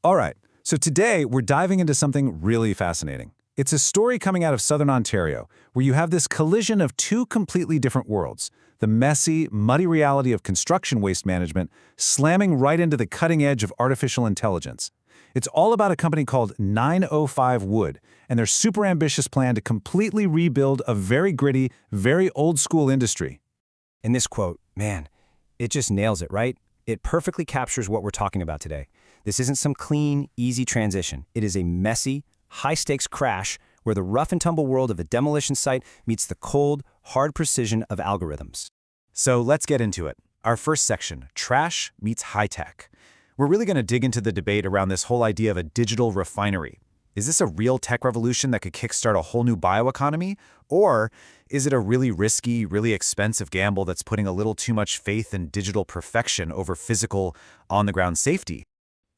All right, so today we're diving into something really fascinating. It's a story coming out of Southern Ontario, where you have this collision of two completely different worlds, the messy, muddy reality of construction waste management slamming right into the cutting edge of artificial intelligence. It's all about a company called 905 Wood and their super ambitious plan to completely rebuild a very gritty, very old-school industry. And this quote, man, it just nails it, right? It perfectly captures what we're talking about today. This isn't some clean, easy transition. It is a messy, high-stakes crash where the rough-and-tumble world of a demolition site meets the cold, hard precision of algorithms. So let's get into it. Our first section, trash meets high-tech. We're really going to dig into the debate around this whole idea of a digital refinery. Is this a real tech revolution that could kickstart a whole new bioeconomy? Or is it a really risky, really expensive gamble that's putting a little too much faith in digital perfection over physical, on-the-ground safety?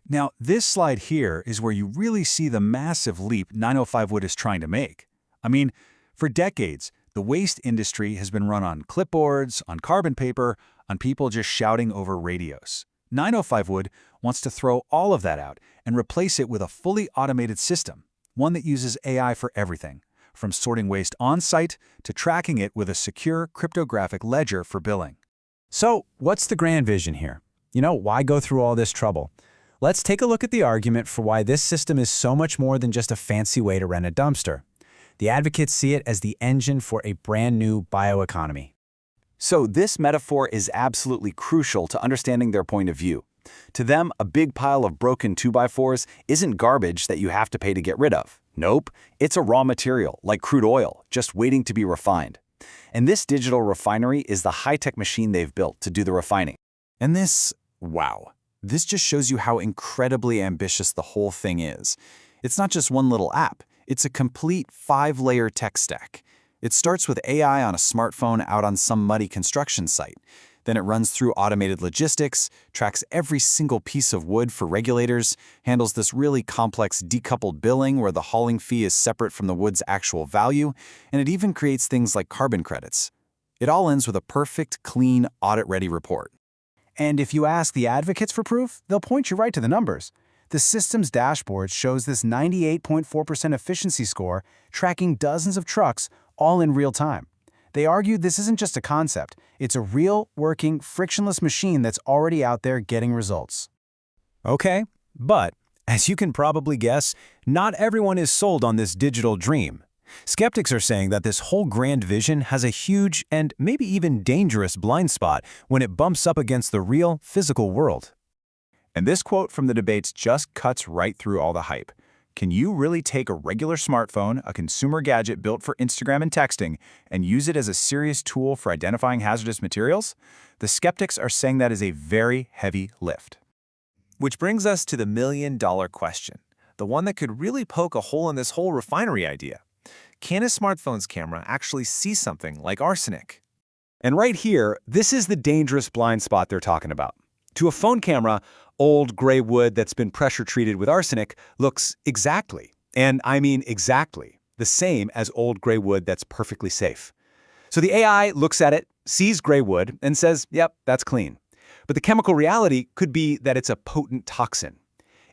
Now, this slide here is where you really see the massive leap 905 Wood is trying to make. I mean, for decades, the waste industry has been run on clipboards, on carbon paper, on people just shouting over radios. 905 Wood wants to throw all of that out and replace it with a fully automated system, one that uses AI for everything, from sorting waste on-site to tracking it with a secure cryptographic ledger for billing. So, what's the grand vision here? Why go through all this trouble? Let's take a look at the argument for why this system is so much more than just a fancy way to rent a dumpster. The advocates see it as the engine for a brand new bioeconomy. So this metaphor is absolutely crucial to understanding their point of view. To them, a big pile of broken 2x4s isn't garbage that you have to pay to get rid of. Nope, it's a raw material, like crude oil, just waiting to be refined. And this digital refinery is the high-tech machine they've built to do the refining. And wow. This just shows you how incredibly ambitious the whole thing is. It's not just one little app. It's a complete 5-layer tech stack. It starts with AI on a smartphone out on some muddy construction site. Then it runs through automated logistics, tracks every single piece of wood for regulators, handles this really complex decoupled billing where the hauling fee is separate from the wood's actual value, and it even creates things like carbon credits. It all ends with a perfect, clean, audit-ready report. And if you ask the advocates for proof, they'll point you right to the numbers. The system's dashboard shows this 98.4% efficiency score, tracking dozens of trucks, all in real time. They argue this isn't just a concept, it's a real, working, frictionless machine that's already out there getting results. Okay, but as you can probably guess, not everyone is sold on this digital dream. Skeptics are saying that this whole grand vision has a huge and maybe even dangerous blind spot when it bumps up against the real, physical world. And this quote from the debates just cuts right through all the hype. Can you really take a regular smartphone, a consumer gadget built for Instagram and texting, and use it as a serious tool for identifying hazardous materials? The skeptics are saying that is a very heavy lift. Which brings us to the million-dollar question, the one that could really poke a hole in this whole refinery idea. Can a smartphone's camera actually see something like arsenic? And right here, this is the dangerous blind spot they're talking about. To a phone camera, old gray wood that's been pressure-treated with arsenic looks exactly, and I mean exactly, the same as old gray wood that's perfectly safe. So the AI looks at it, sees gray wood, and says, yep, that's clean. But the chemical reality could be that it's a potent toxin.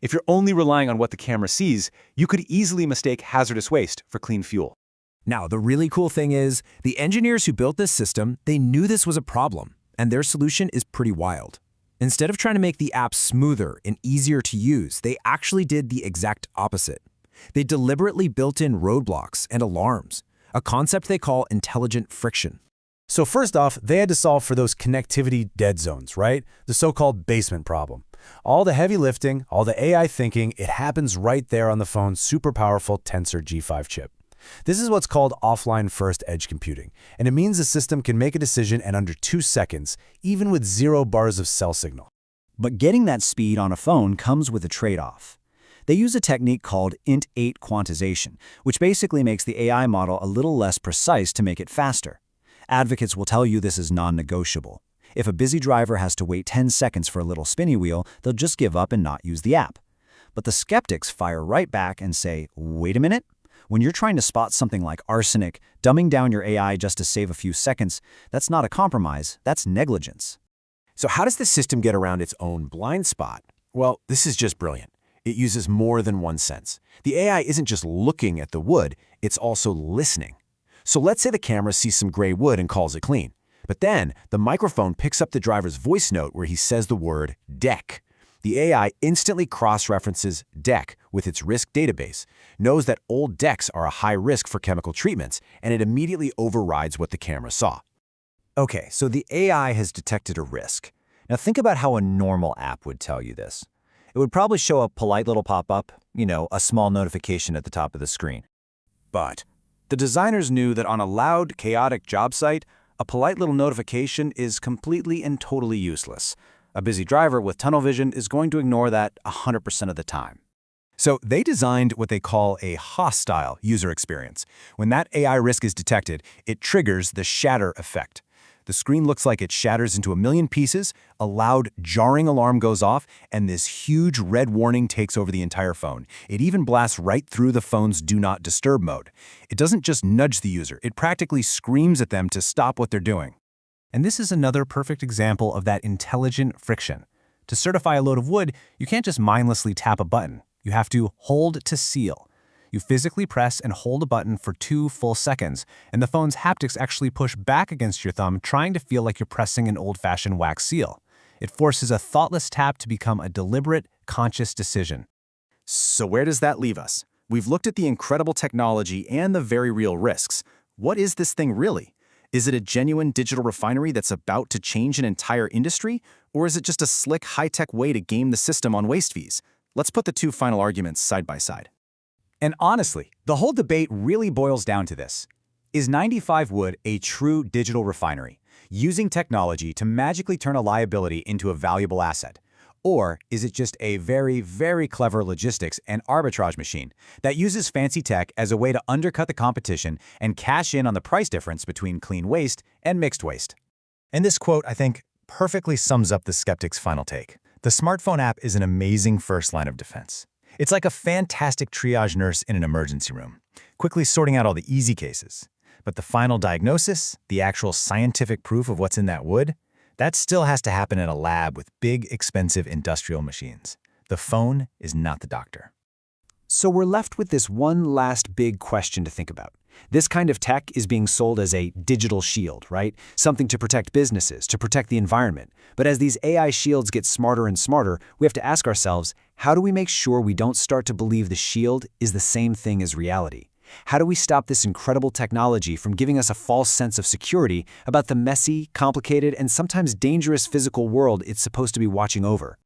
If you're only relying on what the camera sees, you could easily mistake hazardous waste for clean fuel. Now, the really cool thing is, the engineers who built this system, they knew this was a problem, and their solution is pretty wild. Instead of trying to make the app smoother and easier to use, they actually did the exact opposite. They deliberately built in roadblocks and alarms, a concept they call intelligent friction. So first off, they had to solve for those connectivity dead zones, right? The so-called basement problem. All the heavy lifting, all the AI thinking, it happens right there on the phone's super powerful Tensor G5 chip. This is what's called offline first edge computing, and it means the system can make a decision in under 2 seconds, even with 0 bars of cell signal. But getting that speed on a phone comes with a trade-off. They use a technique called int8 quantization, which basically makes the AI model a little less precise to make it faster. Advocates will tell you this is non-negotiable. If a busy driver has to wait 10 seconds for a little spinny wheel, they'll just give up and not use the app. But the skeptics fire right back and say, wait a minute? When you're trying to spot something like arsenic, dumbing down your AI just to save a few seconds, that's not a compromise, that's negligence. So how does the system get around its own blind spot? Well, this is just brilliant. It uses more than one sense. The AI isn't just looking at the wood, it's also listening. So let's say the camera sees some gray wood and calls it clean. But then, the microphone picks up the driver's voice note where he says the word deck. The AI instantly cross-references deck with its risk database, knows that old decks are a high risk for chemical treatments, and it immediately overrides what the camera saw. Okay, so the AI has detected a risk. Now think about how a normal app would tell you this. It would probably show a polite little pop-up, a small notification at the top of the screen. But the designers knew that on a loud, chaotic job site, a polite little notification is completely and totally useless. A busy driver with tunnel vision is going to ignore that 100% of the time. So they designed what they call a hostile user experience. When that AI risk is detected, it triggers the shatter effect. The screen looks like it shatters into a million pieces, a loud, jarring alarm goes off, and this huge red warning takes over the entire phone. It even blasts right through the phone's Do Not Disturb mode. It doesn't just nudge the user, it practically screams at them to stop what they're doing. And this is another perfect example of that intelligent friction. To certify a load of wood, you can't just mindlessly tap a button. You have to hold to seal. You physically press and hold a button for 2 full seconds, and the phone's haptics actually push back against your thumb, trying to feel like you're pressing an old-fashioned wax seal. It forces a thoughtless tap to become a deliberate, conscious decision. So where does that leave us? We've looked at the incredible technology and the very real risks. What is this thing really? Is it a genuine digital refinery that's about to change an entire industry? Or is it just a slick, high-tech way to game the system on waste fees? Let's put the two final arguments side by side. And honestly, the whole debate really boils down to this. Is 95 Wood a true digital refinery, using technology to magically turn a liability into a valuable asset? Or is it just a very, very clever logistics and arbitrage machine that uses fancy tech as a way to undercut the competition and cash in on the price difference between clean waste and mixed waste? And this quote, I think, perfectly sums up the skeptic's final take. The smartphone app is an amazing first line of defense. It's like a fantastic triage nurse in an emergency room, quickly sorting out all the easy cases. But the final diagnosis, the actual scientific proof of what's in that wood, that still has to happen in a lab with big, expensive industrial machines. The phone is not the doctor. So we're left with this one last big question to think about. This kind of tech is being sold as a digital shield, right? Something to protect businesses, to protect the environment. But as these AI shields get smarter and smarter, we have to ask ourselves, how do we make sure we don't start to believe the shield is the same thing as reality? How do we stop this incredible technology from giving us a false sense of security about the messy, complicated, and sometimes dangerous physical world it's supposed to be watching over?